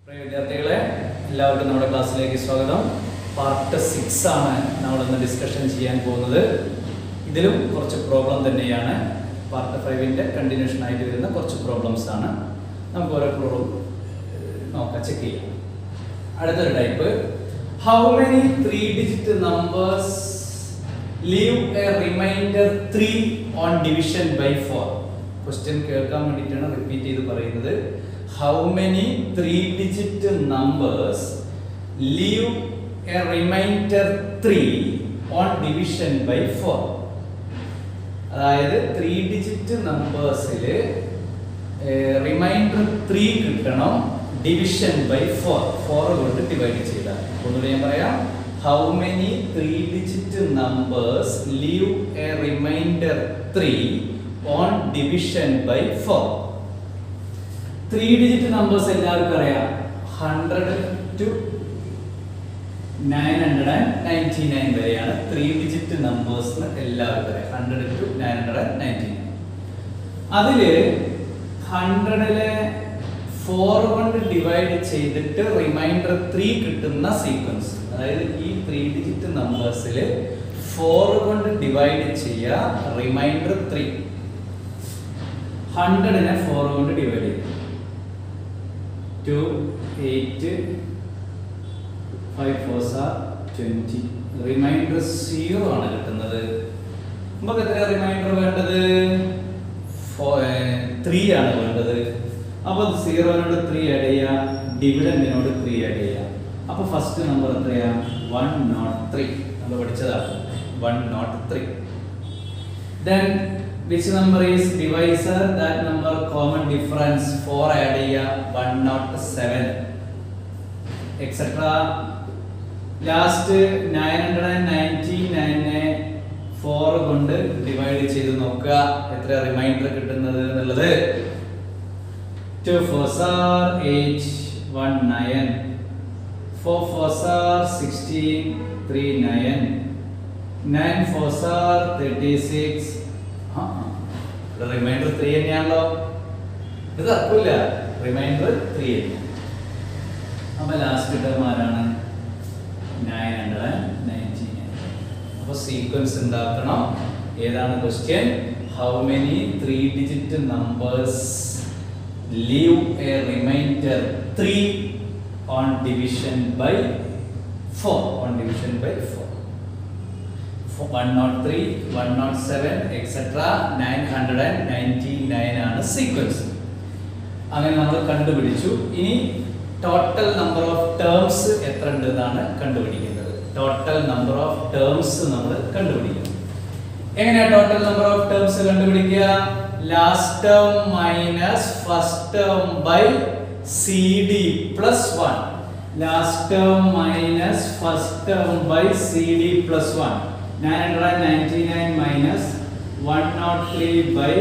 വിദ്യാർത്ഥികളെ എല്ലാവർക്കും നമ്മുടെ ക്ലാസ്സിലേക്ക് സ്വാഗതം. പാർട്ട് 6 ആണ് നമ്മളിന്ന് ഡിസ്കഷൻ ചെയ്യാൻ പോകുന്നത്. ഇതിലും കുറച്ച് പ്രോബ്ലം തന്നെയാണ്. പാർട്ട് 5ന്റെ കണ്ടിന്യൂഷൻ ആയിട്ട് വരുന്ന കുറച്ച് പ്രോബ്ലംസ് ആണ്. നമുക്ക് ഓരോ പ്രോബ്ലം നോക്കാം, ചെക്ക് ചെയ്യാം. അടുത്തൊരു type, how many 3-digit numbers leave a remainder 3 on division by 4? Question കേൾക്കാൻ വേണ്ടിയിട്ടാണ് റിപ്പീറ്റ് ചെയ്ത് പറയുന്നത്. How many 3-digit numbers leave a remainder 3 on division by 4? അതായത് 3-digit നമ്പേഴ്സിൽ റിമൈൻഡർ 3 കിട്ടണം ഡിവിഷൻ ബൈ 4 കൊണ്ട് ഡിവൈഡ് ചെയ്താൽ. ഒന്നുകൂടി ഞാൻ പറയാം. How many 3-digit numbers leave a remainder 3 on division by 4? 3-digit numbers എല്ലാവർക്കും അറിയാം. 100 to 999 വരെയാണ് 3-digit numbers എന്ന് എല്ലാവർക്കും അറിയാം. 100 to 999. അതില് 100-ലെ 4 കൊണ്ട് ഡിവൈഡ് ചെയ്തിട്ട് റിമൈൻഡർ 3 കിട്ടുന്ന സീക്വൻസ്. അതായത് ഈ 3-digit നമ്പേഴ്സിൽ 4 കൊണ്ട് ഡിവൈഡ് ചെയ്യുക, റിമൈൻഡർ 3. 100-നെ 4 കൊണ്ട് ഡിവൈഡ് ചെയ്യും. 2, 8, 5 4s are 20. റിമൈൻഡർ 0 ആണ് കിട്ടുന്നത്. നമുക്ക് എത്ര റിമൈൻഡർ വേണ്ടത്? 3 ആണ് വേണ്ടത്. അപ്പോൾ 0-നോട് 3 ആഡ് ചെയ്യുക, ഡിവിഡൻഡിനോട് 3 ആഡ് ചെയ്യുക. അപ്പോൾ ഫസ്റ്റ് നമ്പർ എത്രയാ? 103. നമ്മൾ പഠിച്ചതാണ് 103. Then which number is divisor? That number common difference 4 add ചെയ്യുക, 107, etc. ലാസ്റ്റ് 999 4 കൊണ്ട് ഡിവൈഡ് ചെയ്ത് നോക്കുക, എത്ര റിമൈൻഡർ കിട്ടുന്നത് എന്നുള്ളത്. 2 4s are 8, 1 9, 4 4s are 16, 3 9, 9 4s are 36. Reminder 3 തന്നെയാണല്ലോ, ഇത് തർക്കമില്ല, റിമൈൻഡർ 3. അപ്പൊ ലാസ്റ്റ് ടേം ആരാണ്? 999. അപ്പൊ സീക്വൻസ് ഉണ്ടാക്കണം. ഏതാണ് question? How many 3-digit numbers leave a remainder 3 on division by 4? On division by 4. 103, 107, etc. 999 ആണ് സീക്വൻസ്. അങ്ങനെ നമ്മൾ കണ്ടുപിടിച്ചു. ഇനി ടോട്ടൽ നമ്പർ ഓഫ് ടേംസ് എത്ര ഉണ്ട് എന്നാണ് കണ്ടുപിടിക്കുന്നത്. ടോട്ടൽ നമ്പർ ഓഫ് ടേംസ് നമ്മൾ കണ്ടുപിടിക്കുന്നു. എങ്ങനെയാ ടോട്ടൽ നമ്പർ ഓഫ് ടേംസ് കണ്ടുപിടിക്കുക? Last term minus first term by CD plus 1. Last term minus first term by CD plus 1. 999 minus 103 by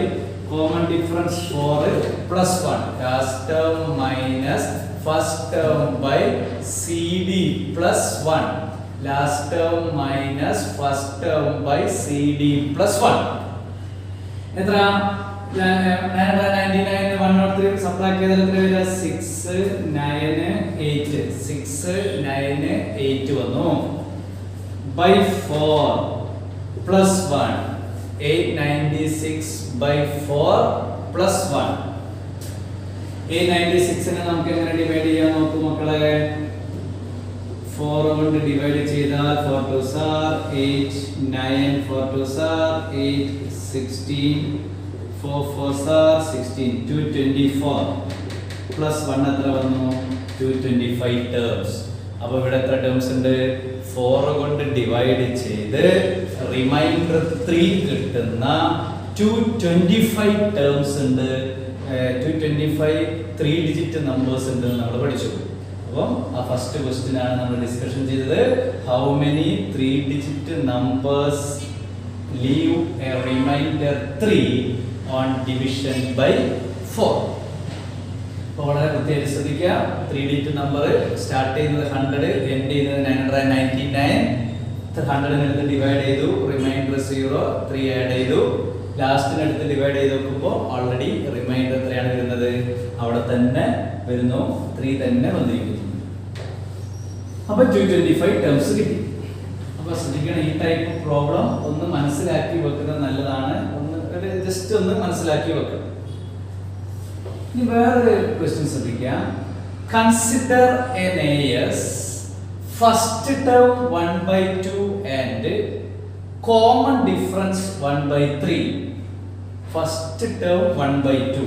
common difference 4 plus 1. Last term minus first term by CD plus 1. Last term minus first term by CD plus 1. എത്ര? 999 103 subtract ചെയ്താൽ എത്ര വരിക? 6 9 8. 6 9 8 വന്നു. by 4 plus 1, 896 by 4 plus 1. 896 നെ നമുക്ക് എങ്ങനെ divide ചെയ്യാൻ നോക്കൂ മക്കളെ. 4 കൊണ്ട് ഡിവൈഡ് ചെയ്താൽ 4 2s are 8, 9 4 2s are 8, 16, 4 4s are 16, 224 plus 1 എത്ര വന്നു? 225 terms. അപ്പോൾ ഇവിടെ എത്ര ടേംസ് ഉണ്ട്? 4 കൊണ്ട് ഡിവൈഡ് ചെയ്ത് റിമൈൻഡർ 3 കിട്ടുന്ന 225 ടേംസ് ഉണ്ട്. 225 3-digit നമ്പേഴ്സ് ഉണ്ട് നമ്മൾ പഠിച്ചു. അപ്പം ആ ഫസ്റ്റ് ക്വസ്റ്റ്യൻ ആണ് നമ്മൾ ഡിസ്കഷൻ ചെയ്തത്. How many 3-digit numbers leave a remainder 3 on division by 4? വളരെ പ്രത്യേകം ശ്രദ്ധിക്കുക. 3-digit നമ്പർ സ്റ്റാർട്ട് ചെയ്യുന്നത് 100, എൻഡ് ചെയ്യുന്നത് 999. 100 ഡിവൈഡ് ചെയ്തു, റിമൈൻഡർ 0, 3 ആഡ് ചെയ്തു. ലാസ്റ്റിനടുത്ത് ഡിവൈഡ് ചെയ്ത് നോക്കുമ്പോൾ ഓൾറെഡി റിമൈൻഡർ എത്രയാണ് വരുന്നത്? അവിടെ തന്നെ വരുന്നു, 3 തന്നെ വന്നിരിക്കുന്നു. അപ്പോൾ 225 ടേംസ് കിട്ടി. അപ്പോൾ ശ്രദ്ധിക്കണം, ഈ ടൈപ്പ് പ്രോബ്ലം ഒന്ന് മനസ്സിലാക്കി വെക്കുന്നത് നല്ലതാണ്. ജസ്റ്റ് ഒന്ന് മനസ്സിലാക്കി വെക്കണം. ഇനി വേറൊരു ക്വസ്റ്റ്യൻ ശ്രദ്ധിക്കാം. Consider an as first term 1/2 and common difference 1/3. First term 1/2.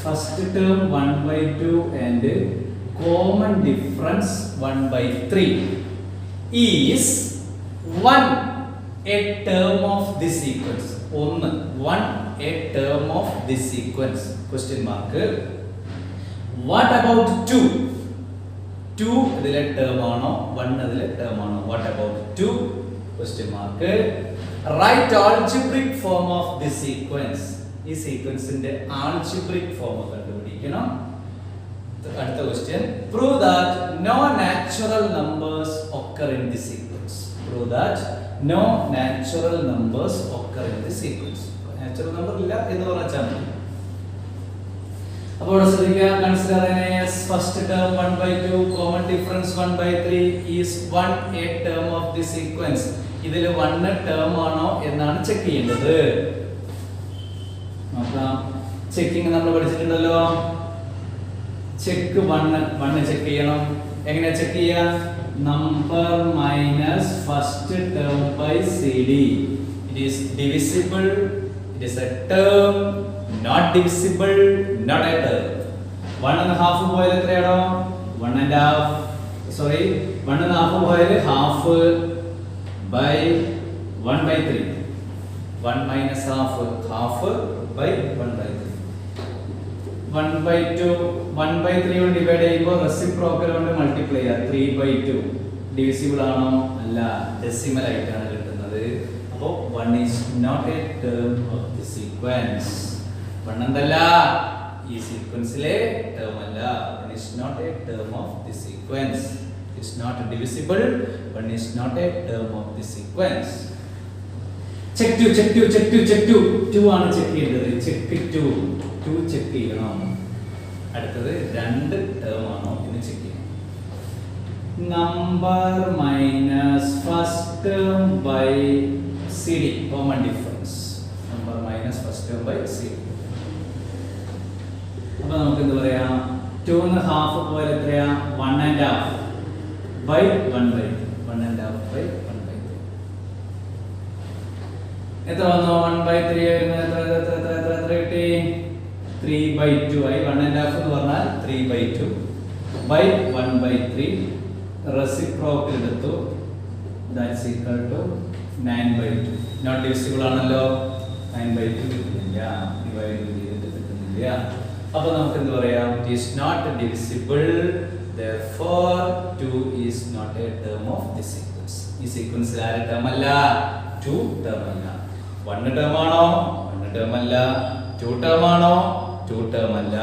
First term 1/2 and common difference 1/3 is 1 a term of this sequence. 1 a term of this sequence. Question mark. What about 2? 2 ഇതിലെ term ആണോ 1 ഇതിലെ term ആണോ? What about 2? Question mark. Write algebraic form of this sequence. ഈ സീക്വൻസിന്റെ algebraic form കണ്ടുപിടിക്കണം. അടുത്ത question. Prove that no natural numbers occur in this sequence. Prove that no natural numbers occur in this sequence. Natural number ഇല്ല എന്ന് പറഞ്ഞാൽ മതി. അപ്പോൾ ശ്രദ്ധിക്കുക, consider as first term 1/2 common difference 1/3 is 1 a term of this sequence. ഇതിൽ 1 term ആണോ എന്നാണ് check ചെയ്യേണ്ടത്. നോക്കാം, ചെക്കിംഗ് നമ്മൾ പഠിച്ചിട്ടുണ്ടല്ലോ. ചെക്ക് 1 ചെക്ക് ചെയ്യണം. എങ്ങനെ ചെക്ക് ചെയ്യാം? Number minus first term by CD. It is divisible, it is a term, not divisible, not a term. 1.5 പോയാൽ എത്രയാണോ? 1.5. Sorry, 1.5 പോയാൽ half by 1/3. 1 minus half, half by 1/3. 1/2 1/3 കൊണ്ട് ഡിവൈഡ് ചെയ്യുമ്പോൾ റെസിപ്രോക്കൽ കൊണ്ട് മൾട്ടിപ്ലൈ ചെയ്യുക. 3/2 ഡിവിസിബിൾ ആണോ? അല്ല, ഡെസിമൽ ആയിട്ടാണ് കിട്ടുന്നത്. അപ്പോൾ 1 is not a term of the sequence. 1 എന്തല്ല? ഈ സീക്വൻസിലെ ടേം അല്ല. 1 is not a term of the sequence. It is not divisible. 1 is not a term of the sequence. Check 2 2 ആണ് ചെക്ക് ചെയ്യേണ്ടത്. ചെക്ക് 2 ചെക്ക് ചെയ്യണം. അടുത്തത് 2 ടേം ആണോ എന്ന് check ചെയ്യണം. Number minus first term by CD, common difference. Number minus first term by CD. അപ്പോൾ നമുക്ക് എന്ത് പറയാം? 2.5 പോലെ എത്രയാ? 1.5 by 1/3. 1.5 by 1/3. എത്ര വന്നു? 1/3 എത്ര കിട്ടി? 3/2 ആയി. 1.5 എന്ന് പറഞ്ഞാൽ 3/2 by 1/3. റെസിപ്രോക്കൽ എടുത്തു. That's equal to 9/2. Not divisible ആണല്ലോ. 9/2 കിട്ടുന്നില്ല. ഡിവൈഡ് ചെയ്തിട്ട് കിട്ടുന്നില്ല. അപ്പോൾ നമുക്ക് എന്ത് പറയാം? It is not divisible. Therefore 2 is not a term of this sequence. ഈ സീക്വൻസിൽ ആരെ ടേം അല്ല? 2 ടേം അല്ല. 1 ടേം ആണോ? 1 ടേം അല്ല. 2 ടേം ആണോ? 2 ടേം അല്ല.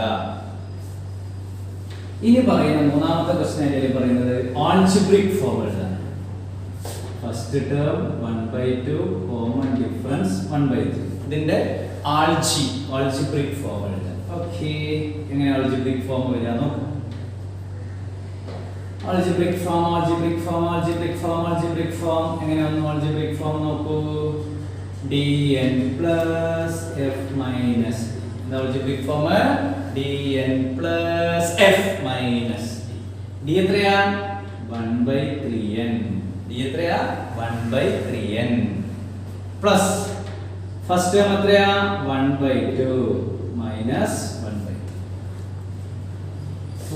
ഇനി പറയുന്ന മൂന്നാമത്തെ ക്വസ്റ്റ്യൻ ആയിട്ട് പറയുന്നത് ആൾജിബ്രിക് ഫോം എഴുതാൻ. First term 1/2 common difference 1/3. ഇതിന്റെ ആൾജിബ്രിക് ഫോം എഴുതാൻ. ഓക്കേ, എങ്ങനെ ആൾജിബ്രിക് ഫോം എഴുതാൻ നോക്കാം. algebraic form എങ്ങനെയാണ് algebraic form നോക്കൂ. dn plus f minus d. algebraic form dn plus f minus d. d എത്രയാ? 1/3n. d എത്രയാ? 1/3n plus ഫസ്റ്റ് ടേം എത്രയാ? 1/2 minus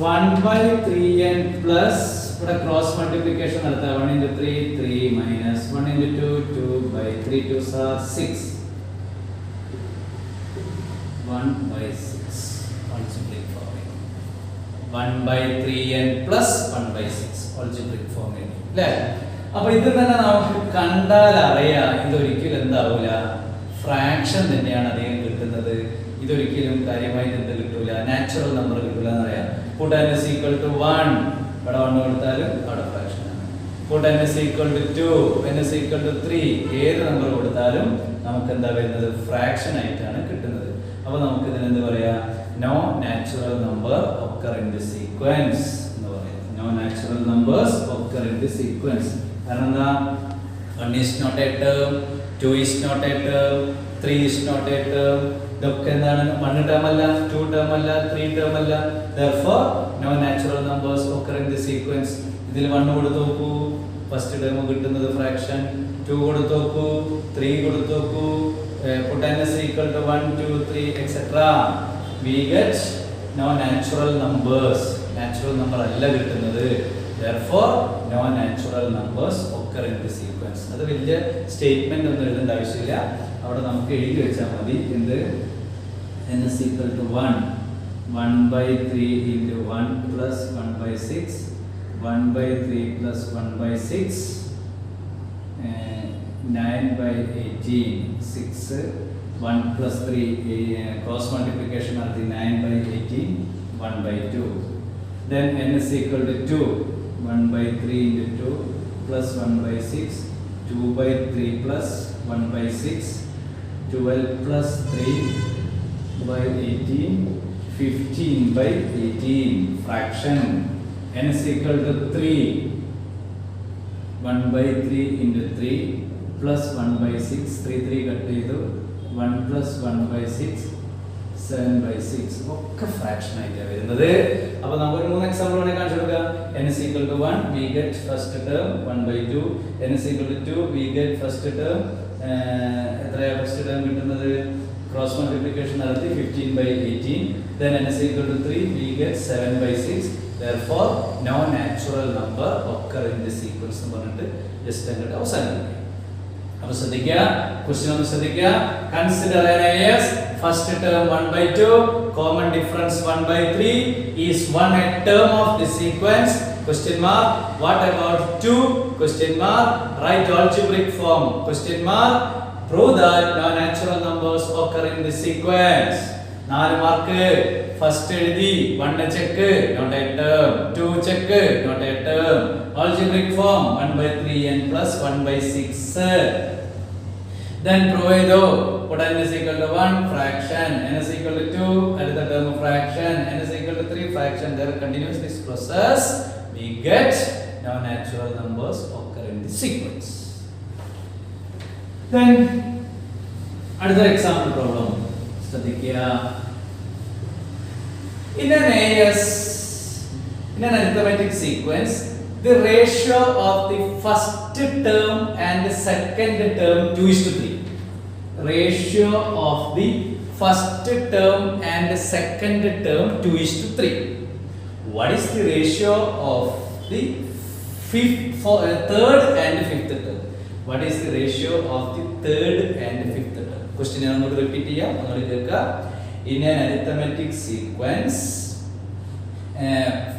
1/3n plus ഇവിടെ ക്രോസ് മൾട്ടിപ്ലിക്കേഷൻ നടത്താം. 1 into 3 3 minus 1 into 2 2/3 2s are 6. 1/6 algebraic form. 1/3n plus 1/6 algebraic form അല്ലേ? അപ്പോൾ ഇത് തന്നെ നമുക്ക് കണ്ടാൽ അറിയാം ഇതൊരിക്കലും എന്താവില്ല, ഫ്രാക്ഷൻ തന്നെയാണ് അധികം കിട്ടുന്നത്. ഇതൊരിക്കലും കാര്യമായിട്ട് എന്ത് കിട്ടൂല, നാച്ചുറൽ നമ്പർ കിട്ടൂല എന്നറിയാം. put n is equal to 1. ഇവിടെ 1 കൊടുത്താലും അവിടെ ഫ്രാക്ഷൻ ആണ്. put n is equal to 2, n is equal to 3, ഏത് നമ്പർ കൊടുത്താലും നമുക്ക് എന്താ വരുന്നത് ഫ്രാക്ഷൻ ആയിട്ടാണ് കിട്ടുന്നത്. അപ്പോൾ നമുക്ക് ഇതിനെ എന്താ പറയാ, no natural number occur in the sequence എന്ന് പറയാം. no natural numbers occur in the sequence. കാരണം എന്താ, 1 is not a term, 2 is not a term, 3 is not a term. ഇതൊക്കെ എന്താണ്, 1 ടേം അല്ല, 2 ടേം അല്ല, 3 ടേം അല്ല. therefore no natural numbers occur in the sequence. ഇതിൽ 1 കൊടുത്തു നോക്കൂ, ഫസ്റ്റ് ടേം കിട്ടുന്നത് ഫ്രാക്ഷൻ. 2 കൊടുത്തു നോക്കൂ, 3 കൊടുത്തു നോക്കൂ, put n is equal to 1 2 3 etc. we get no natural numbers. natural number അല്ല കിട്ടുന്നത്. therefore no natural numbers occur in the sequence. അത് വലിയ സ്റ്റേറ്റ്മെന്റ് ഒന്നും എഴുതേണ്ട ആവശ്യമില്ല, അവിടെ നമുക്ക് എഴുതി വെച്ചാൽ മതി. എന്ത്, n is equal to 1 1/3 into 1 plus 1/6, 1/3 plus 1/6, 9/18, 6, 1 plus 3, cross multiplication of the 9/18, 1/2. Then n is equal to 2, 1/3 into 2 plus 1/6, 2/3 plus 1/6, 12 plus 3/18, 15/18. fraction. n is equal to 3, 1/3 into 3 plus 1/6, 3 cut ചെയ്തു, 1 plus 1/6, 7/6. ഒക്കെ ഫ്രാക്ഷൻ ആയിട്ടാണ് വരുന്നത്. അപ്പോൾ നമുക്ക് ഒരു 3 example വേണമെങ്കിൽ കാണിച്ചു കൊടുക്കാം. n is equal to 1, we get first term 1/2. n is equal to 2, we get first term എത്രയാ ഫസ്റ്റ് ടേം കിട്ടുന്നത്, ക്രോസ് മൾട്ടിപ്ലിക്കേഷൻ നടത്തി 15/18. then n is equal to 3, we get 7/6. therefore no natural number occur in the sequence എന്ന് പറഞ്ഞിട്ട് just അങ്ങോട്ട് അവസാനിപ്പിക്കുക. അപ്പോൾ ശ്രദ്ധിക്കുക, question ഒന്ന് ശ്രദ്ധിക്കുക. Consider as first term 1/2, common difference 1/3, is 1 a term of the sequence? question mark. what about 2? question mark. write algebraic form? question mark. prove that no natural numbers occur in the sequence. 4 mark. First എഴുതി, 1 check, not a term, 2 check, not a term. algebraic form 1/3n plus 1/6. then prove ചെയ്തു, put n is equal to 1, fraction, n is equal to 2, അടുത്ത term fraction, n is equal to 3, fraction. there continues this process, we get no natural numbers occur in the sequence. then another example problem. ശ്രദ്ധിക്കുക. in an arithmetic sequence, the ratio of the first term and the second term 2:3. ratio of the first term and the second term 2:3. what is the ratio of the third and fifth term? what is the ratio of the third and fifth term? question നമുക്ക് repeat ചെയ്യാം, നമ്മൾ കേൾക്കുക. in an arithmetic sequence,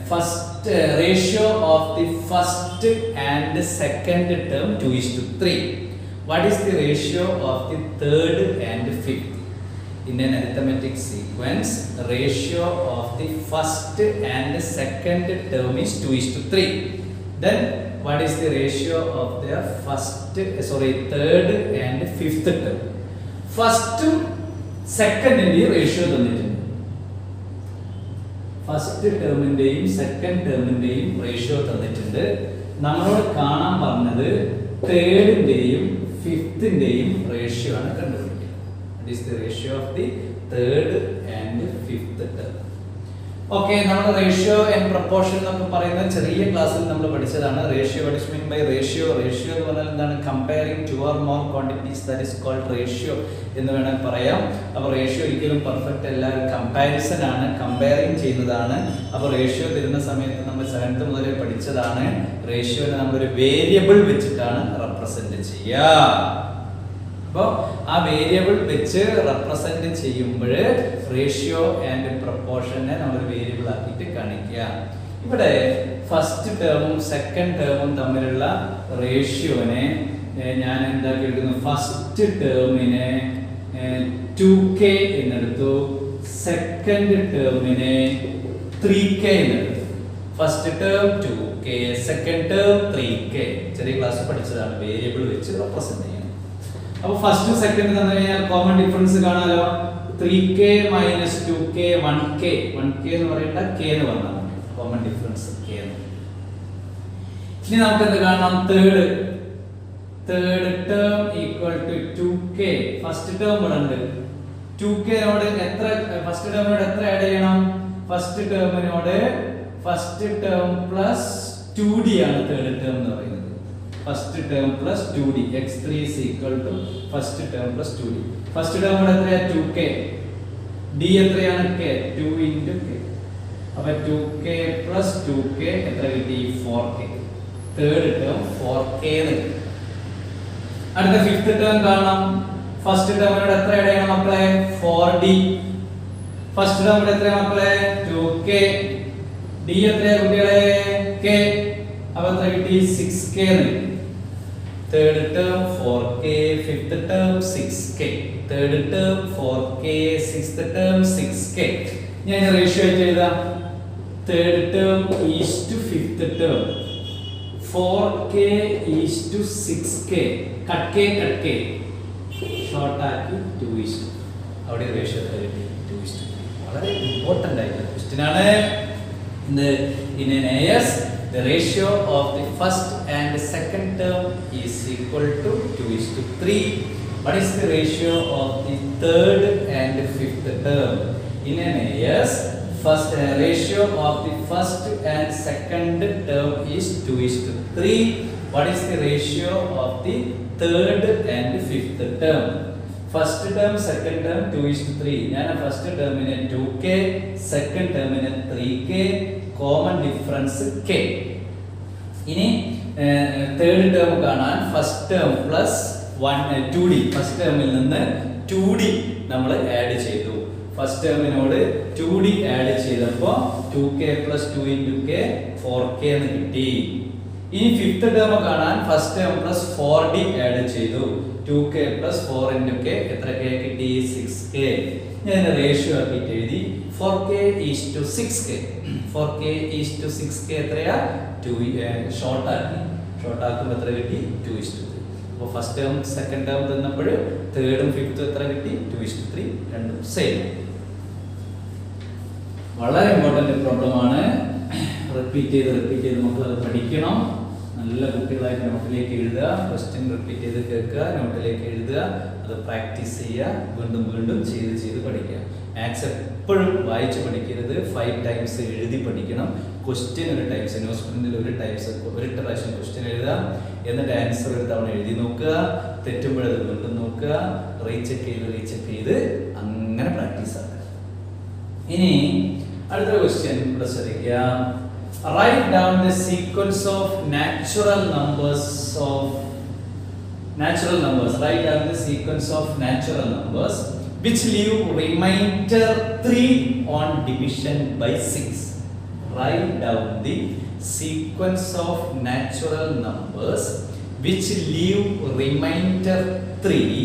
first ratio of the first and second term 2:3. what is the ratio of the third and fifth? in an arithmetic sequence, ratio of the first and second term is 2:3. then what is the ratio of their third and fifth term? first സെക്കൻഡിന്റെ ratio തന്നിട്ടുണ്ട്. First ടേമിന്റെയും second ടേമിന്റെയും ratio തന്നിട്ടുണ്ട്. നമ്മളോട് കാണാൻ പറഞ്ഞത് തേർഡിന്റെയും ഫിഫ്തിന്റെയും റേഷ്യോ ആണ് കണ്ടുപിടിക്കുക. That is the ratio of the third and fifth term. Okay, നമ്മൾ റേഷ്യോ ആൻഡ് പ്രൊപ്പോർഷൻ എന്നൊക്കെ പറയുന്ന ചെറിയ ക്ലാസ്സിൽ നമ്മൾ പഠിച്ചതാണ്. Ratio, what is mean by ratio? Ratio എന്ന് പറഞ്ഞാൽ എന്താണ്? Comparing two or more quantities, that is called ratio എന്ന് വേണമെങ്കിൽ പറയാം. അപ്പോൾ റേഷ്യോ ഒരിക്കലും പെർഫെക്റ്റ് അല്ല, കമ്പാരിസൺ ആണ്, കമ്പയറിംഗ് ചെയ്യുന്നതാണ്. അപ്പോൾ റേഷ്യോ തരുന്ന സമയത്ത് നമ്മൾ 7th മുതലേ പഠിച്ചതാണ്. റേഷ്യോനെ നമ്മളൊരു വേരിയബിൾ വെച്ചിട്ടാണ് റെപ്രസെന്റ് ചെയ്യുക. അപ്പോൾ ആ വേരിയബിൾ വെച്ച് റെപ്രസെന്റ് ചെയ്യുമ്പോൾ റേഷ്യോ ആൻഡ് പ്രൊപ്പോർഷനെ നമ്മൾ വേരിയബിൾ ആക്കിയിട്ട് കാണിക്കുക. ഇവിടെ ഫസ്റ്റ് ടേമും സെക്കൻഡ് ടേമും തമ്മിലുള്ള റേഷ്യോനെ ഞാൻ എന്താക്കി എടുക്കുന്നു? ഫസ്റ്റ് ടേമിനെ 2k എന്നെടുത്തു, സെക്കൻഡ് ടേമിനെ 3k എന്നെടുത്തു. First term 2k, 2k, second term 3k. ചെറിയ ക്ലാസ് പഠിച്ചതാണ്, വേരിയബിൾ വെച്ച് റെപ്രസെന്റ് ചെയ്യണം. അപ്പോൾ ഫസ്റ്റ് സെക്കൻഡ് തന്നു കഴിഞ്ഞാൽ കോമൺ ഡിഫറൻസ് കാണാലോ. 3k minus 2k 1k. 1k എന്ന് പറയണ്ട, k എന്ന് പറഞ്ഞാൽ മതി. കോമൺ ഡിഫറൻസ് k എന്ന്. ഇനി നമുക്ക് എന്ത് കാണാം? Third term equal to 2k. First term ഇവിടെ ഉണ്ട്. 2k നോട് എത്ര, ഫസ്റ്റ് ടേമിനോട് എത്ര ആഡ് ചെയ്യണം? ഫസ്റ്റ് ടേമിനോട് ഫസ്റ്റ് ടേം പ്ലസ് 2d ആണ് തേർഡ് ടേം എന്ന് പറയുന്നത്. First term plus 2d, x3 is equal to first term plus 2d. First term ഇവിടെ എത്രയാ? 2k. d എത്രയാണ്? k. 2 into k. അപ്പോൾ 2k plus 2k എത്ര കിട്ടി? 4k. തേർഡ് ടേം 4k എന്ന് കിട്ടി. അടുത്ത ഫിഫ്ത്ത് ടേം കാണാം. ഫസ്റ്റ് ടേമിനോട് എത്ര ആഡ് ചെയ്യണം മക്കളെ? 4d. ഫസ്റ്റ് ടേമിനോട് എത്ര മക്കളെ? 2k. d എത്രയാ കുട്ടികളെ? k. അപ്പോൾ എത്ര കിട്ടി? 6k എന്ന് കിട്ടി. Third term 4k, fifth term 6k. Third term 4k, sixth term 6k. ഞാൻ റേഷ്യോ ആയിട്ട് എഴുതാം. Third term is to fifth term 4k is to 6k. Cut k short ആക്കി 2:2. അവിടെ റേഷ്യോ എത്ര കിട്ടി? 2:3. വളരെ ഇമ്പോർട്ടന്റ് ആയിട്ടുള്ള ക്വസ്റ്റ്യൻ ആണ്. In an AS, the ratio of the first and second term is equal to 2:3. What is the ratio of the third and fifth term? In an AS, first ratio of the first and second term is 2:3. What is the ratio of the third and fifth term? First term, second term 2:3. ഞാൻ first ടേമിനെ 2k, second ടേമിനെ 3k, common difference k. ഇനി third term കാണാൻ first term plus 2d. First ടേമിൽ നിന്ന് 2d നമ്മൾ add ചെയ്തു. First ടേമിനോട് 2d add ചെയ്തപ്പോൾ 2k plus 2 into k 4k എന്ന് കിട്ടി. ഇനി ഫിഫ്ത്ത് ടേം കാണാൻ first term plus 4d add ചെയ്തു. 2k plus 4 into k എത്ര k കിട്ടി? 6k. ഞാൻ റേഷ്യോ ആക്കിയിട്ട് എഴുതി. 4k is to 6k. 4k is to 6k എത്രയാ? 2 ഷോർട്ട് ആക്കുമ്പോൾ എത്ര കിട്ടി? 2:3. അപ്പോൾ ഫസ്റ്റ് ടേം സെക്കൻഡ് ടേം തന്നപ്പോൾ തേർഡും ഫിഫ്ത്തും എത്ര കിട്ടി? 2:3. രണ്ടും സെയിം. വളരെ ഇമ്പോർട്ടന്റ് പ്രോബ്ലം ആണ്. റിപ്പീറ്റ് ചെയ്ത് മക്കൾ അത് പഠിക്കണം. നല്ല കുട്ടികളായിട്ട് നോട്ടിലേക്ക് എഴുതുക. ക്വസ്റ്റ്യൻ റിപ്പീറ്റ് ചെയ്ത് കേൾക്കുക, നോട്ടിലേക്ക് എഴുതുക, അത് പ്രാക്ടീസ് ചെയ്യുക, വീണ്ടും ചെയ്ത് പഠിക്കുക. മാത്സ് എപ്പോഴും വായിച്ച് പഠിക്കരുത്, 5 ടൈംസ് എഴുതി പഠിക്കണം. ക്വസ്റ്റ്യൻ ഒരു ടൈംസ്, ന്യൂസ് പ്രിന്റിൽ ഒരു പ്രാവശ്യം ക്വസ്റ്റ്യൻ എഴുതുക, എന്നിട്ട് ആൻസർ ഒരു തവണ എഴുതി നോക്കുക, തെറ്റുമ്പോഴത് വീണ്ടും നോക്കുക, റീചെക്ക് ചെയ്ത് അങ്ങനെ പ്രാക്ടീസ് ആക്കുക. ഇനി അടുത്ത ക്വസ്റ്റ്യൻ ഇവിടെ ശ്രദ്ധിക്കുക. Write down the sequence of natural numbers. Write down the sequence of natural numbers which leave remainder 3 on division by 6. Write down the sequence of natural numbers which leave remainder 3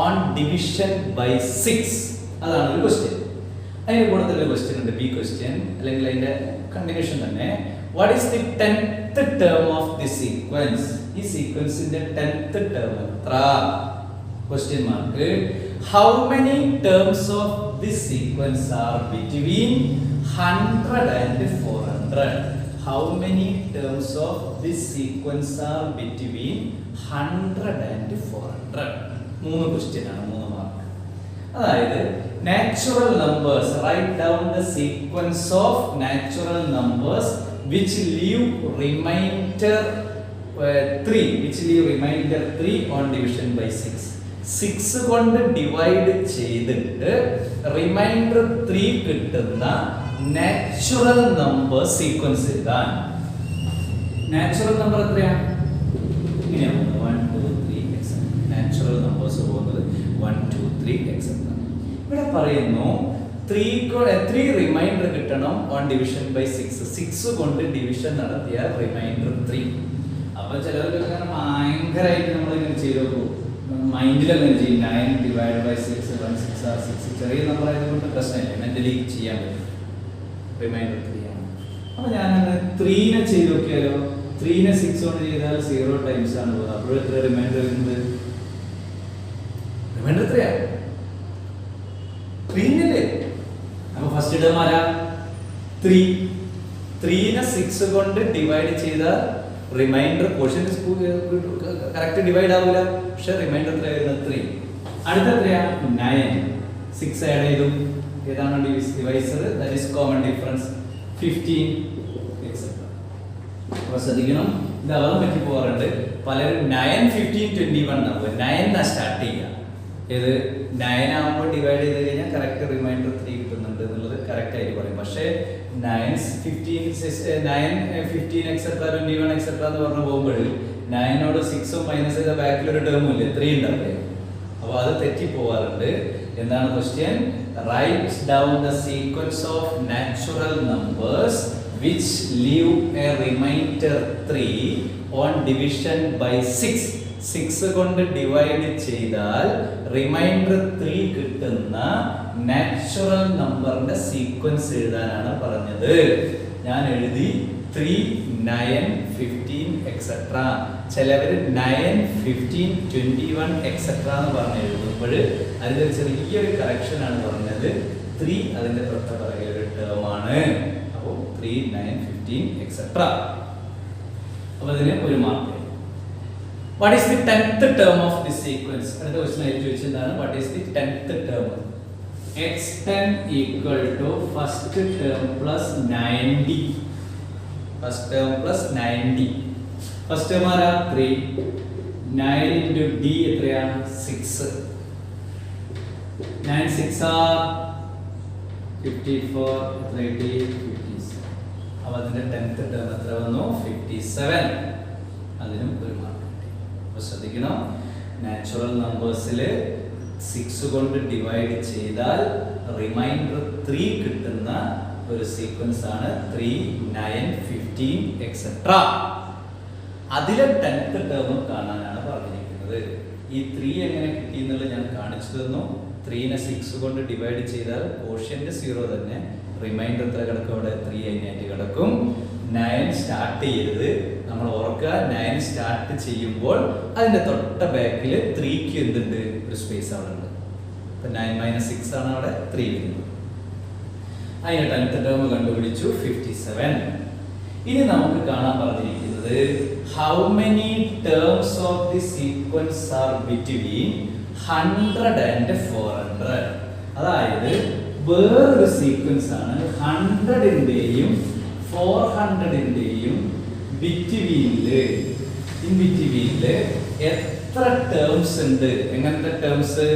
on division by 6. അതാണ് ഒരു question. അതിന്റെ കൂടെ തന്നെ question ഉണ്ട്, B question, അല്ലെങ്കിൽ അതിന്റെ continuation തന്നെ. What is the 10th term of the sequence? ഈ സീക്വൻസിന്റെ 10th ടേം എത്ര? Question mark. How many terms of this sequence are between 100 and 400? How many terms of this sequence are between 100 and 400? മൂന്ന് question ആണ്, 3 mark. അതായത് natural numbers, write down the sequence of natural numbers which leave remainder 3 on division by 6. 6 കൊണ്ട് divide ചെയ്തിട്ട് reminder 3 കിട്ടുന്ന natural number sequence എഴുതാൻ. Natural number എത്രയാണ്? ഇങ്ങനെയാണ് 1 2 3 etcetera. Natural numbers പോകുന്നത് 1 2 3 എക്സെട്ര. ഇവിടെ പറയുന്നു 3 റിമൈൻഡർ കിട്ടണം ഓൺ ഡിവിഷൻ ബൈ 6. 6 കൊണ്ട് ഡിവിഷൻ നടത്തിയ റിമൈൻഡർ 3. അപ്പൊ ചിലർക്ക് ഭയങ്കരമായിട്ട് നമ്മൾ ഇങ്ങനെ ചെയ്തു നോക്കൂ, മൈൻഡിൽ അങ്ങനെ ചെയ്യും. 9 ഡിവൈഡ് ബൈ 6 1 6 6 ചെറിയ നമ്പർ ആയതുകൊണ്ട് പ്രശ്നമില്ല, മെന്റലി ചെയ്യാൻ പറ്റും. റിമൈൻഡർ 3 ആണ്. അപ്പോൾ ഞാൻ 3നെ ചെയ്ത് നോക്കിയാലോ. 3നെ 6 കൊണ്ട് ചെയ്താൽ 0 ടൈംസ് ആണ് പോകുന്നത്. അപ്പോൾ എത്ര റിമൈൻഡർ വരുന്നത്? റിമൈൻഡർ എത്രയാ? 3 അല്ലേ? അപ്പോൾ ഫസ്റ്റ് ടേം ആരാ? 3. 3നെ 6 കൊണ്ട് ഡിവൈഡ് ചെയ്താൽ റിമൈൻഡർ പോർഷൻ കറക്റ്റ് ഡിവൈഡ് ആവില്ല. പക്ഷെ റിമൈൻഡർ എത്ര വരുന്നത്? 3. അടുത്ത എത്രയാ? 9. 6 ആഡ് ചെയ്തു. ഏതാണ് divisor? That is common difference. 15 et cetera. അപ്പോൾ ശ്രദ്ധിക്കണം, ഇത് അളവ് പറ്റി പോകാറുണ്ട് പലരും. 9, 15, 21 ആവുക. 9 സ്റ്റാർട്ട് ചെയ്യുക. ഏത് 9 ആകുമ്പോൾ ഡിവൈഡ് ചെയ്ത് കഴിഞ്ഞാൽ കറക്റ്റ് റിമൈൻഡർ 3 കിട്ടുന്നുണ്ട് എന്നുള്ളത് കറക്റ്റ് ആയിട്ട് പറയും. പക്ഷേ 9, 15 എക്സെട്രാ 21 എക്സെട്രാ എന്ന് പറഞ്ഞു പോകുമ്പോൾ 9നോട് 6 മൈനസ് ചെയ്ത ബാക്കിൽ ഒരു ടേമും ഇല്ല, 3 ഉണ്ടാവില്ലേ? അപ്പോൾ അത് തെറ്റി പോകാറുണ്ട്. എന്താണ് question? Write down the sequence of natural numbers which leave a remainder 3 on division by 6. 6 കൊണ്ട് ഡിവൈഡ് ചെയ്താൽ റിമൈൻഡർ 3 കിട്ടുന്ന നാച്ചുറൽ നമ്പറിന്റെ സീക്വൻസ് എഴുതാനാണ് പറഞ്ഞത്. ഞാൻ എഴുതി 3, 9, 15 എക്സെട്രാ. ചിലവര് 9, 15, 21 എക്സെട്രാ എന്ന് പറഞ്ഞ് എഴുതുമ്പോൾ അതിന്റെ ചെറിയൊരു കറക്ഷൻ ആണ് പറഞ്ഞത്. 3 അതിന്റെ തൊട്ട് പിറകെ ഒരു ടേം ആണ്. 3, 9, 15 എക്സെട്രാ. അപ്പോൾ ഇതിന് ഒരു mark. What is the 10th term of this sequence? അടുത്ത ക്വസ്റ്റ്യൻ ആയിട്ട് ചോദിച്ചതാണ് what is the 10th term? x10 equal to first term plus 90. First term plus 90. First term ആരാ? 3. 9 into d എത്രയാ? 6. 9 6 are 54. 30. അപ്പോൾ അതിന്റെ 10th ടേം എത്ര വന്നു? 57. അതിനും ഒരു മാർക്ക് കിട്ടി. അപ്പോൾ ശ്രദ്ധിക്കണം, നാച്ചുറൽ നമ്പേഴ്സിൽ 6 കൊണ്ട് ഡിവൈഡ് ചെയ്താൽ റിമൈൻഡർ 3 കിട്ടുന്ന ഒരു സീക്വൻസ് ആണ് 3, 9, 15 എക്സെട്രാ. അതിലെ 10th ടേം കാണാനാണ് പറഞ്ഞിരിക്കുന്നത്. ഈ 3 എങ്ങനെ കിട്ടി എന്നുള്ളത് ഞാൻ കാണിച്ചു തന്നു. 3നെ 6 കൊണ്ട് ഡിവൈഡ് ചെയ്താൽ കോഷ്യന്റ് 0 തന്നെ. റിമൈൻഡർ എത്ര കിടക്കും? അവിടെ 3 അതിനായിട്ട് കിടക്കും. 9 സ്റ്റാർട്ട് ചെയ്യരുത്. നമ്മൾ ഓർക്കുക, 9 സ്റ്റാർട്ട് ചെയ്യുമ്പോൾ അതിന്റെ തൊട്ട ബാക്കിൽ 3ക്ക് എന്തുണ്ട്? ഒരു സ്പേസ് അവിടെ ഉണ്ട്. അപ്പൊ 9 - 6 ആണ് അവിടെ 3 വരുന്നത്. അതിന്റെ 10th ടേം കണ്ടുപിടിച്ചു 57. ഇനി നമുക്ക് കാണാൻ പറഞ്ഞിരിക്കുന്നത് how many terms of the sequence are between 100 and 400. അതായത് വേറൊരു സീക്വൻസ് ആണ് 100ന്റെയും 400ന്റെയും ബിറ്റ്വീനില് എത്ര ടേംസ് ഉണ്ട്? എങ്ങനത്തെ terms?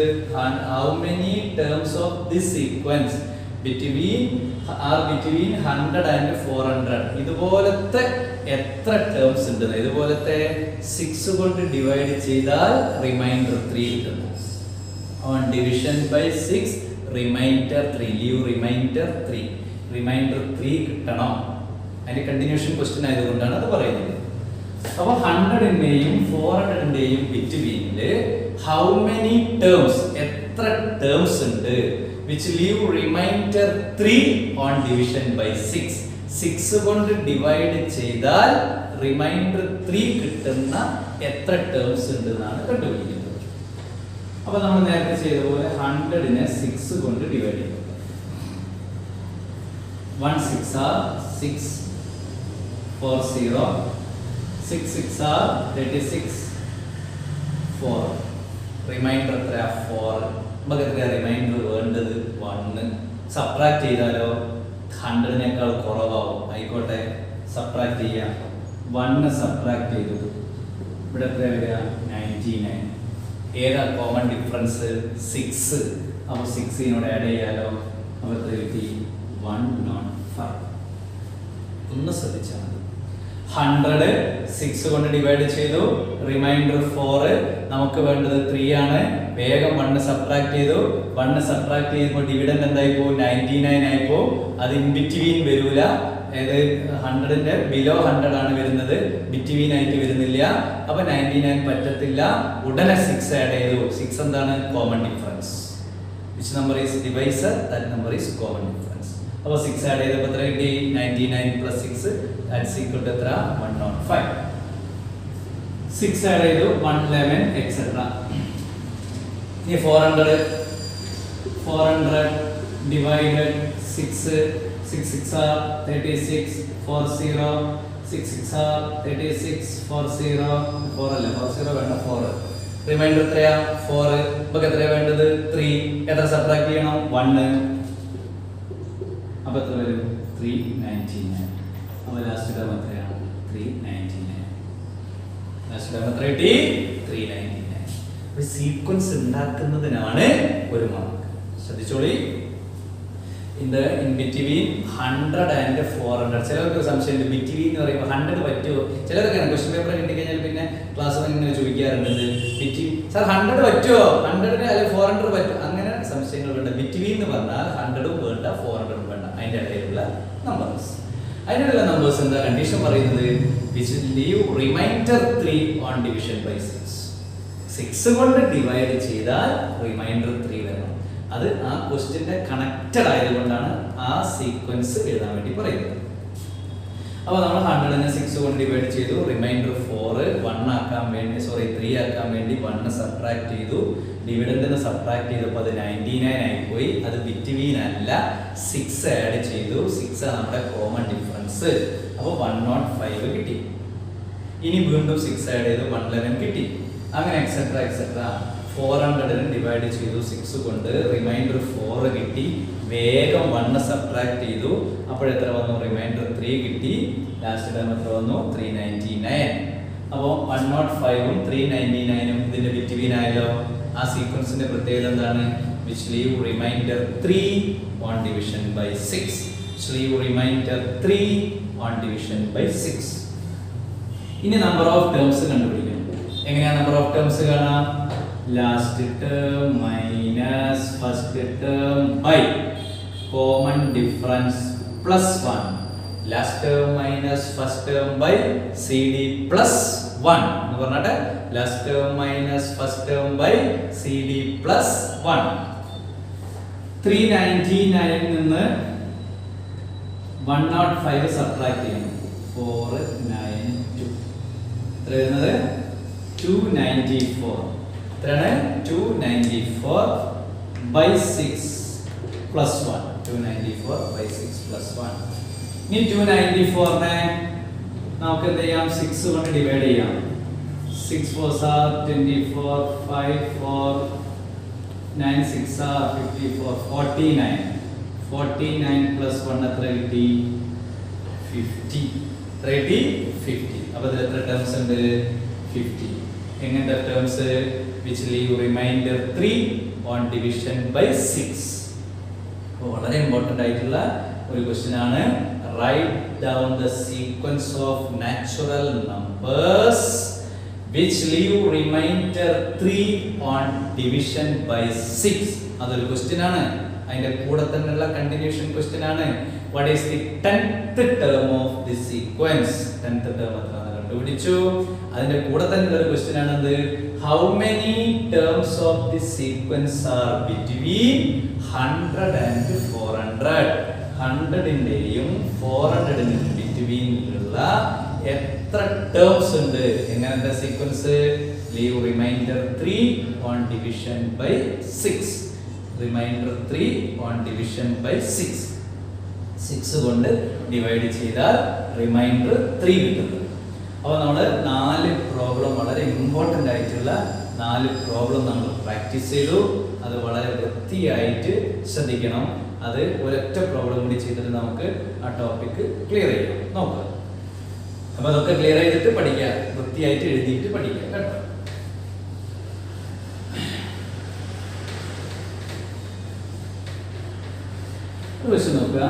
How many terms of this sequence between 100 and 400. ഇതുപോലത്തെ എത്ര ടേംസ് ഉണ്ട്? ഇതുപോലത്തെ 6 കൊണ്ട് ഡിവൈഡ് ചെയ്താൽ റിമൈൻഡർ 3 കിട്ടുന്നു. on division by 6 remainder 3, leave remainder 3. Remainder 3 കിട്ടണം. അതിന്റെ കണ്ടിന്യൂഷൻ ക്വസ്റ്റ്യൻ ആയതുകൊണ്ടാണ് അത് പറയുന്നത്. അപ്പോൾ 100ന്റെയും 400ന്റെയും ബിറ്റ്വീനില് ഹൗ മെനി ടേംസ്, എത്ര ടേംസ് ഉണ്ട്? which leave remainder 3 on division by 6. 6 കൊണ്ട് ഡിവൈഡ് ചെയ്താൽ റിമൈൻഡർ 3 കിട്ടുന്ന എത്ര ടേംസ് ഉണ്ട് എന്നാണ് കണ്ടുപിടിക്കുന്നത്. അപ്പോൾ നമ്മൾ നേരത്തെ ചെയ്ത പോലെ 100നെ 6 കൊണ്ട് ഡിവൈഡ് ചെയ്യും. 1 6 are 6 4 0 6 6 are 36 4. റിമൈൻഡർ എത്ര? 4. നമുക്ക് എത്ര റിമൈൻഡർ വേണ്ടത്? 1. സബ്ട്രാക്ട് ചെയ്താലോ 100നേക്കാൾ കുറവാകും. ആയിക്കോട്ടെ, സബ്ട്രാക്ട് ചെയ്യാം. 1 സബ്ട്രാക്ട് ചെയ്തു. ഇവിടെ എത്ര വരിക? 99. ഏതാ കോമൺ ഡിഫറൻസ്? 6. അപ്പോൾ 6നോട് ആഡ് ചെയ്യാലോ. അപ്പോൾ എത്ര കിട്ടി? 105. ഒന്ന് ശ്രദ്ധിച്ചാൽ മതി. 100 6 കൊണ്ട് ഡിവൈഡ് ചെയ്തു. റിമൈൻഡർ 4. നമുക്ക് വേണ്ടത് 3 ആണ്. വേഗം 1 സബ്ട്രാക്ട് ചെയ്തു. 1 സബ്ട്രാക്ട് ചെയ്യുമ്പോൾ ഡിവിഡൻഡ് എന്തായിപ്പോ? 99 ആയിപ്പോ. അത് ഇൻ ബിറ്റ്വീൻ വരൂല. അതായത് 100ന്റെ ബിലോ 100 ആണ് വരുന്നത്, ബിറ്റ്വീൻ ആയിട്ട് വരുന്നില്ല. അപ്പൊ 99 പറ്റത്തില്ല. ഉടനെ 6 ആഡ് ചെയ്തു. 6 എന്താണ്? Common difference. which number is divisor? that number is common difference. അപ്പോൾ 6 ആഡ് ചെയ്തപ്പോൾ എത്ര കിട്ടി? 99 പ്ലസ് 6 ദാറ്റ്സ് ഈക്വൽ ടു എത്ര? 105. 6 ആഡ് ചെയ്തു 111 എക്സെട്രാ. ഇനി 400 ഡിവൈഡഡ് 6 6 are 36 40 6 6 are 36 40 4 അല്ല 40 വേണ്ട 4 റിമൈൻഡർ എത്രയാ? 4. നമുക്ക് എത്രയാ വേണ്ടത്? 3. എത്ര സബ്ട്രാക്ട് ചെയ്യണം? 1. അപ്പോൾ എത്ര വരും? 399. അപ്പോൾ ലാസ്റ്റ് ടേം എത്രയാണ്? 399. ലാസ്റ്റ് ടേം എത്ര കിട്ടി? 399. ഒരു സീക്വൻസ് ഉണ്ടാക്കുന്നതിനാണ് ഒരു മാർക്ക്. ശ്രദ്ധിച്ചോളി. in between 100 and 400. ചിലർക്ക് സംശയമുണ്ട് ബിറ്റ്വീൻ എന്ന് പറയുമ്പോൾ 100 പറ്റുമോ? ചിലരൊക്കെ ക്വസ്റ്റ്യൻ പേപ്പർ കിട്ടിക്കഴിഞ്ഞാൽ പിന്നെ ക്ലാസ് ഇങ്ങനെ ചോദിക്കാറുണ്ട് ബിറ്റ്വീൻ സാർ 100 പറ്റുമോ? 100 അല്ലെങ്കിൽ 400 പറ്റുമോ? അങ്ങനെ സംശയങ്ങളുണ്ട്. ബിറ്റ്വീൻ എന്ന് പറഞ്ഞാൽ 100ഉം വേണ്ട 400ഉം വേണ്ട, അതിൻ്റെ ഇടയിലുള്ള നമ്പേഴ്സ്. അതിനുള്ള നമ്പേഴ്സ് എന്താ കണ്ടീഷൻ പറയുന്നത്? which leave remainder 3 on division by 6. 6 കൊണ്ട് ഡിവൈഡ് ചെയ്താൽ റിമൈൻഡർ 3 വരണം. അത് ആ ക്വസ്റ്റ്യന്റെ കണക്റ്റഡ് ആയതുകൊണ്ടാണ് ആ സീക്വൻസ് എഴുതാൻ വേണ്ടി പറയുന്നത്. അപ്പോൾ നമ്മൾ 100നെ 6 കൊണ്ട് ഡിവൈഡ് ചെയ്തു, റിമൈൻഡർ 4 1 ആക്കാൻ വേണ്ടി 3 ആക്കാൻ വേണ്ടി 1 സബ്ട്രാക്ട് ചെയ്തു, ഡിവിഡൻഡിനെ സബ്ട്രാക്ട് ചെയ്തപ്പോൾ അത് 99 ആയിപ്പോയി. അത് ബിറ്റ്വീൻ അല്ല, 6 ആഡ് ചെയ്തു. 6 ആണ് നമ്മുടെ കോമൺ ഡിഫറൻസ്. അപ്പോൾ 105 കിട്ടി. ഇനി വീണ്ടും 6 ആഡ് ചെയ്തു 111 കിട്ടി. അങ്ങനെ എക്സെട്രാ എക്സെട്രാ. 400നെ ഡിവൈഡ് ചെയ്തു 6 കൊണ്ട്, റിമൈൻഡർ 4 കിട്ടി. വേഗം 1 സബ്ട്രാക്ട് ചെയ്തു, അപ്പോൾ എത്ര വന്നു? റിമൈൻഡർ 3 കിട്ടി. ലാസ്റ്റ് ടൈം എത്ര വന്നു? 399. അപ്പോൾ 105ഉം 399ഉം ഇതിന്റെ ബിറ്റ്വീൻ ആയല്ലോ. ആ സീക്വൻസിന്റെ പ്രത്യേകത എന്താണ്? which leave remainder 3 on division by 6. which leave remainder 3 on division by 6. ഇനി നമ്പർ ഓഫ് ടേംസ് കണ്ടുപിടിക്കണം. എങ്ങനെയാണ് നമ്പർ ഓഫ് ടേംസ് കാണാം? Last term minus first term by common difference plus 1. Last term minus first term by C D plus 1 എന്ന് പറഞ്ഞാട്ടെ. Last term minus first term by C D plus 1. 399 നിന്ന് 105 subtract ചെയ്യണം. 492 എത്ര വരുന്നത്? 294. എത്രയാണ്? 294 by 6 plus 1. 294 by 6 plus 1. ഇനി 294നെ നമുക്ക് എന്ത് ചെയ്യാം? 6 കൊണ്ട് ഡിവൈഡ് ചെയ്യാം. 6 4s are 24, 5 4 9 6 are 54, 49. 49 plus 1 എത്ര കിട്ടി? 50. എത്ര കിട്ടി? 50. അപ്പോൾ ഇതിൽ എത്ര ടേംസ് ഉണ്ട്? 50. എങ്ങനത്തെ terms? which leave remainder 3 on division by 6. അപ്പോൾ വളരെ ഇമ്പോർട്ടന്റ് ആയിട്ടുള്ള ഒരു ക്വസ്റ്റ്യൻ ആണ്. write down the sequence of natural numbers which leave remainder 3 on division by 6. അതൊരു ക്വസ്റ്റ്യൻ ആണ്. അതിന്റെ കൂടെ തന്നെയുള്ള കണ്ടിന്യൂഷൻ ക്വസ്റ്റ്യൻ ആണ്. what is the 10th term of this sequence? 10th term എത്രയാണെന്ന് കണ്ടുപിടിച്ചു. അതിന്റെ കൂടെ തന്നെയുള്ള ഒരു question ആണെന്ത്? how many terms of this sequence are between 100 and 400? 100ന്റെയും 400ന്റെയും ബിറ്റ്വീനിലുള്ള എത്ര ടേംസ് ഉണ്ട്? എങ്ങനത്തെ sequence? leave remainder 3 on division by 6. remainder 3 on division by 6. 6 കൊണ്ട് ഡിവൈഡ് ചെയ്താൽ റിമൈൻഡർ 3 കിട്ടും. അപ്പോൾ നമ്മൾ 4 പ്രോബ്ലം, വളരെ ഇമ്പോർട്ടൻ്റ് ആയിട്ടുള്ള 4 പ്രോബ്ലം നമ്മൾ പ്രാക്ടീസ് ചെയ്തു. അത് വളരെ വൃത്തിയായിട്ട് ശ്രദ്ധിക്കണം. അത് ഒരൊറ്റ പ്രോബ്ലം കൂടി ചെയ്തിട്ട് നമുക്ക് ആ ടോപ്പിക്ക് ക്ലിയർ ചെയ്യാം. നോക്കുക. അപ്പോൾ അതൊക്കെ ക്ലിയർ ചെയ്തിട്ട് പഠിക്കുക, വൃത്തിയായിട്ട് എഴുതിയിട്ട് പഠിക്കുക കേട്ടോ. ക്വസ്റ്റ്യൻ നോക്കുക.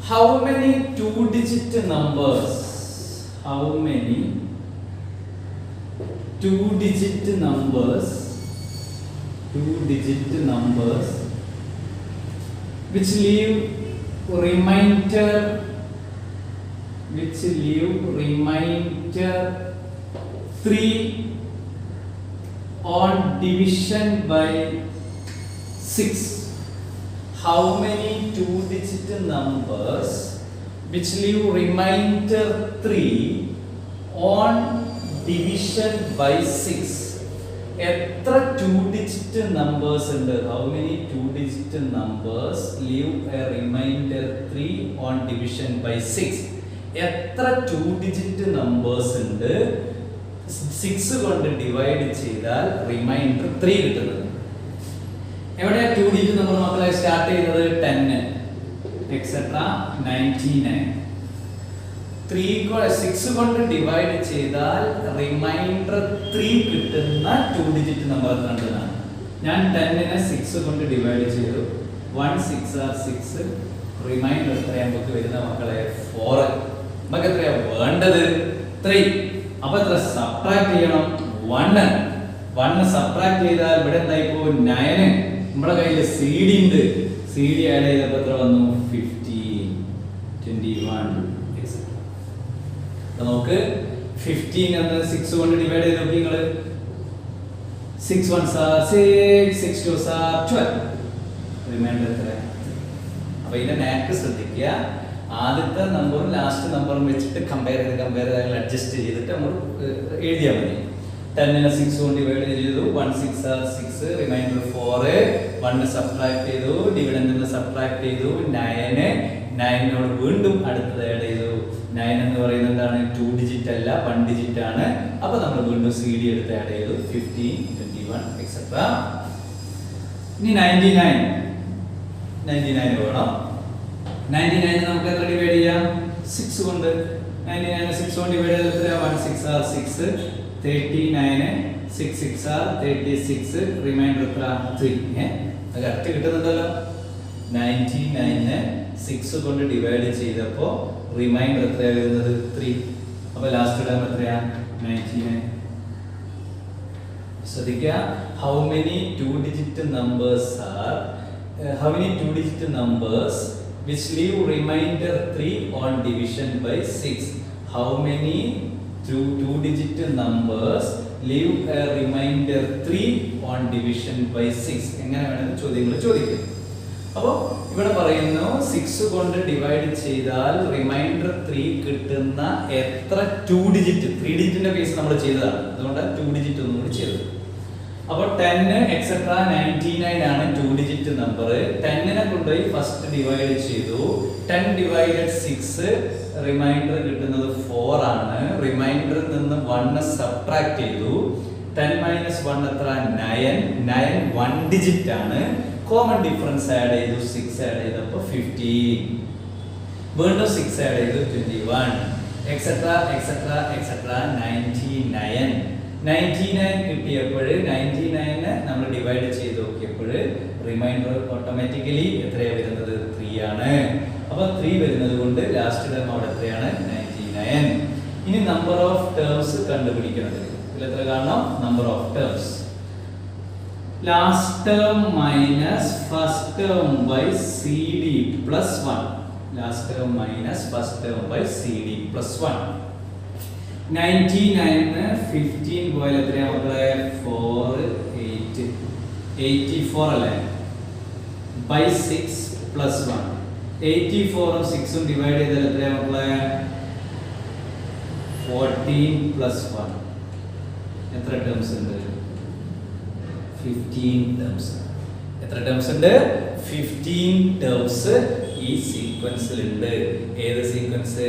how many 2-digit numbers? how many 2-digit numbers which leave remainder 3 on division by 6? how many two-digit numbers which leave remainder 3 on division by 6? എത്ര two-digit numbers ഉണ്ട്? How many two-digit numbers leave a remainder 3 on division by 6? എത്ര two-digit numbers ഉണ്ട് 6 കൊണ്ട് divide ചെയ്താൽ reminder 3 കിട്ടുന്നത്? എവിടെയാ two-digit number മക്കളെ start ചെയ്യുന്നത്? 10 എക്സെട്ര 99. 6 കൊണ്ട് ഡിവൈഡ് ചെയ്താൽ റിമൈൻഡർ 3 കിട്ടുന്ന two-digit നമ്പർ എത്രയാണ്? ഞാൻ 10നെ 6 കൊണ്ട് ഡിവൈഡ് ചെയ്തു. 1 6 are 6. റിമൈൻഡർ എത്രയാണ് നമുക്ക് വരുന്ന മക്കളെ? 4. നമുക്ക് എത്രയാണ് വേണ്ടത്? 3. അപ്പോൾ എത്ര സബ്ട്രാക്ട് ചെയ്യണം? 1. 1 സബ്ട്രാക്ട് ചെയ്താൽ ഇവിടെ എന്തായി പോകും? 9. നമ്മുടെ കയ്യിൽ CD ഉണ്ട്. CD ആഡ് ചെയ്തപ്പോൾ എത്ര വന്നു? 15, 21. നമുക്ക് 15 എന്ന് 6 കൊണ്ട് ഡിവൈഡ് ചെയ്ത് നോക്കി നിങ്ങൾ. 6 1s are 6, 6 2s are 12. Reminder എത്ര? അപ്പോൾ ഇതിന്റെ മാർക്ക് ശ്രദ്ധിക്കുക. ആദ്യത്തെ നമ്പറും ലാസ്റ്റ് നമ്പറും വെച്ചിട്ട് കമ്പയർ ചെയ്ത് അഡ്ജസ്റ്റ് ചെയ്തിട്ട് നമ്മൾ എഴുതിയാൽ മതി. 10നെ 6 കൊണ്ട് ഡിവൈഡ് ചെയ്തു. 1 6 are 6, റിമൈൻഡർ 4. 1 സബ്ട്രാക്ട് ചെയ്തു, ഡിവിഡൻഡിൽ സബ്ട്രാക്ട് ചെയ്തു. 9 വീണ്ടും അടുത്തത് ആഡ് ചെയ്തു. 9 എന്ന് പറയുന്നത് എന്താണ്? 2 ഡിജിറ്റ് അല്ല, 1 ഡിജിറ്റ് ആണ്. അപ്പോൾ നമ്മൾ വീണ്ടും CD എടുത്ത് ആഡ് ചെയ്തു. 15, 21 എക്സെട്ര. ഇനി 99 വേണം. 99 നമുക്ക് എത്ര ഡിവൈഡ് ചെയ്യാം? 6 കൊണ്ട്. 99 6 കൊണ്ട് ഡിവൈഡ് ചെയ്താൽ എത്ര? 1 6 are 6, 39. 6 6 are 36. റിമൈൻഡർ എത്ര? 3. അത് കറക്റ്റ് കിട്ടുന്നുണ്ടല്ലോ. 99നെ 6 കൊണ്ട് ഡിവൈഡ് ചെയ്തപ്പോൾ റിമൈൻഡർ എത്രയാണ് വരുന്നത്? 3. അപ്പോൾ ലാസ്റ്റ് ടേം എത്രയാ? 99. ശ്രദ്ധിക്കുക. how many two-digit numbers which leave remainder 3 on division by 6? How many two-digit numbers leave a remainder 3 on division by 6? എങ്ങനെ വേണമെന്ന് ചോദ്യങ്ങൾ ചോദിക്കും. അപ്പോൾ ഇവിടെ പറയുന്നു 6 കൊണ്ട് ഡിവൈഡ് ചെയ്താൽ റിമൈൻഡർ 3 കിട്ടുന്ന എത്ര two-digit? 3 ഡിജിറ്റിന്റെ കേസ് നമ്മൾ ചെയ്തതാണ്, അതുകൊണ്ട് two-digit ഒന്നും കൂടി ചെയ്തത്. അപ്പോൾ 10 എക്സെട്ര 99 ആണ് two-digit നമ്പർ. 10നെ കൊണ്ടുപോയി ഫസ്റ്റ് ഡിവൈഡ് ചെയ്തു. 10 ഡിവൈഡഡ് 6, റിമൈൻഡർ കിട്ടുന്നത് 4 ആണ്. റിമൈൻഡറിൽ നിന്ന് 1 സബ്ട്രാക്ട് ചെയ്തു. 10 മൈനസ് 1 എത്ര? 9. 9 1 ഡിജിറ്റ് ആണ്. കോമൺ ഡിഫറൻസ് ആഡ് ചെയ്തു. 6 ആഡ് ചെയ്തപ്പോൾ 15. വീണ്ടും 6 ആഡ് ചെയ്തു 21 എക്സെട്ര 99 കിട്ടിയപ്പോൾ 99നെ നമ്മൾ ഡിവൈഡ് ചെയ്ത് നോക്കിയപ്പോൾ റിമൈൻഡർ ഓട്ടോമാറ്റിക്കലി എത്രയാണ് വരുന്നത്? 3 ആണ്. അപ്പോൾ 3 വരുന്നത് കൊണ്ട് ലാസ്റ്റ് ടേം അവിടെ എത്രയാണ്? 99. ഇനി നമ്പർ ഓഫ് ടേംസ് കണ്ടുപിടിക്കണം. ഇതിൽ എത്ര കാണണം? Number of terms. Last term minus first term by CD plus 1. Last term minus first term by CD plus 1. 99 15 പോയാൽ എത്രയാ മക്കളെ? 4 8 84 അല്ലേ? by 6 plus 1. 84ഉം 6ഉം ഡിവൈഡ് ചെയ്താൽ എത്രയാ മക്കളെ? 14 plus 1. എത്ര ടേംസ് ഉണ്ട്? 15 ടേംസ്. എത്ര ടേംസ് ഉണ്ട്? 15 ടേംസ് ഈ സീക്വൻസിൽ ഉണ്ട്. ഏത് sequence?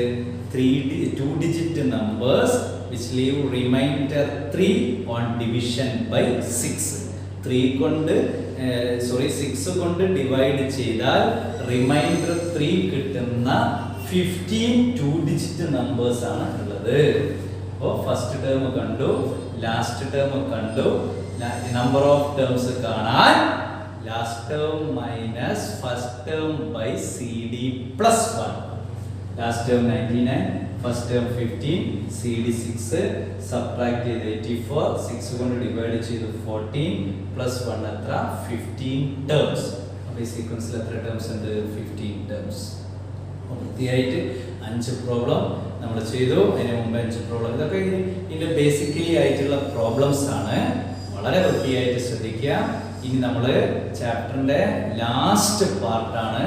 2-digit numbers which leave remainder 3 on division by 6. 6 കൊണ്ട് ഡിവൈഡ് ചെയ്താൽ റിമൈൻഡർ 3 കിട്ടുന്ന 15 2-digit numbers ആണ് ഉള്ളത്. അപ്പോൾ ഫസ്റ്റ് ടേം കണ്ടു, ലാസ്റ്റ് ടേം കണ്ടു. നമ്പർ ഓഫ് ടേംസ് കാണാൻ last term minus first term by CD plus 1. Last term 99, first term 15, CD 6, subtract ചെയ്ത് 84, 6 കൊണ്ട് ഡിവൈഡ് ചെയ്ത് 14 പ്ലസ് 1 എത്ര? 15 ടേംസ്. അപ്പോൾ ഈ സീക്വൻസിൽ എത്ര ടേംസ് ഉണ്ട്? 15 ടേംസ്. വൃത്തിയായിട്ട് 5 പ്രോബ്ലം നമ്മൾ ചെയ്തു. അതിന് മുമ്പ് 5 പ്രോബ്ലം. ഇതൊക്കെ ഇതിന്റെ ബേസിക്കലി ആയിട്ടുള്ള പ്രോബ്ലംസ് ആണ്. വളരെ വൃത്തിയായിട്ട് ശ്രദ്ധിക്കുക. ഇനി നമ്മൾ ചാപ്റ്ററിന്റെ ലാസ്റ്റ് പാർട്ടാണ്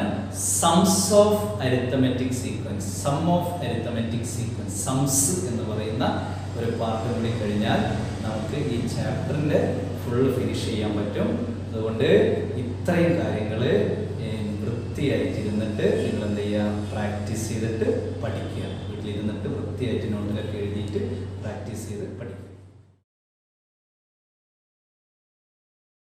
sums of arithmetic sequence. Sum of arithmetic sequence, sums എന്ന് പറയുന്ന ഒരു പാർട്ട് കൂടി കഴിഞ്ഞാൽ നമുക്ക് ഈ ചാപ്റ്ററിന്റെ ഫുൾ ഫിനിഷ് ചെയ്യാൻ പറ്റും. അതുകൊണ്ട് ഇത്രയും കാര്യങ്ങൾ വൃത്തിയായിട്ടിരുന്നിട്ട് നിങ്ങൾ എന്ത് ചെയ്യുക, പ്രാക്ടീസ് ചെയ്തിട്ട് പഠിക്കുക. വീട്ടിലിരുന്നിട്ട് വൃത്തിയായിട്ട് നോട്ടിലൊക്കെ എഴുതിയിട്ട് പ്രാക്ടീസ് ചെയ്ത് പഠിക്കുക.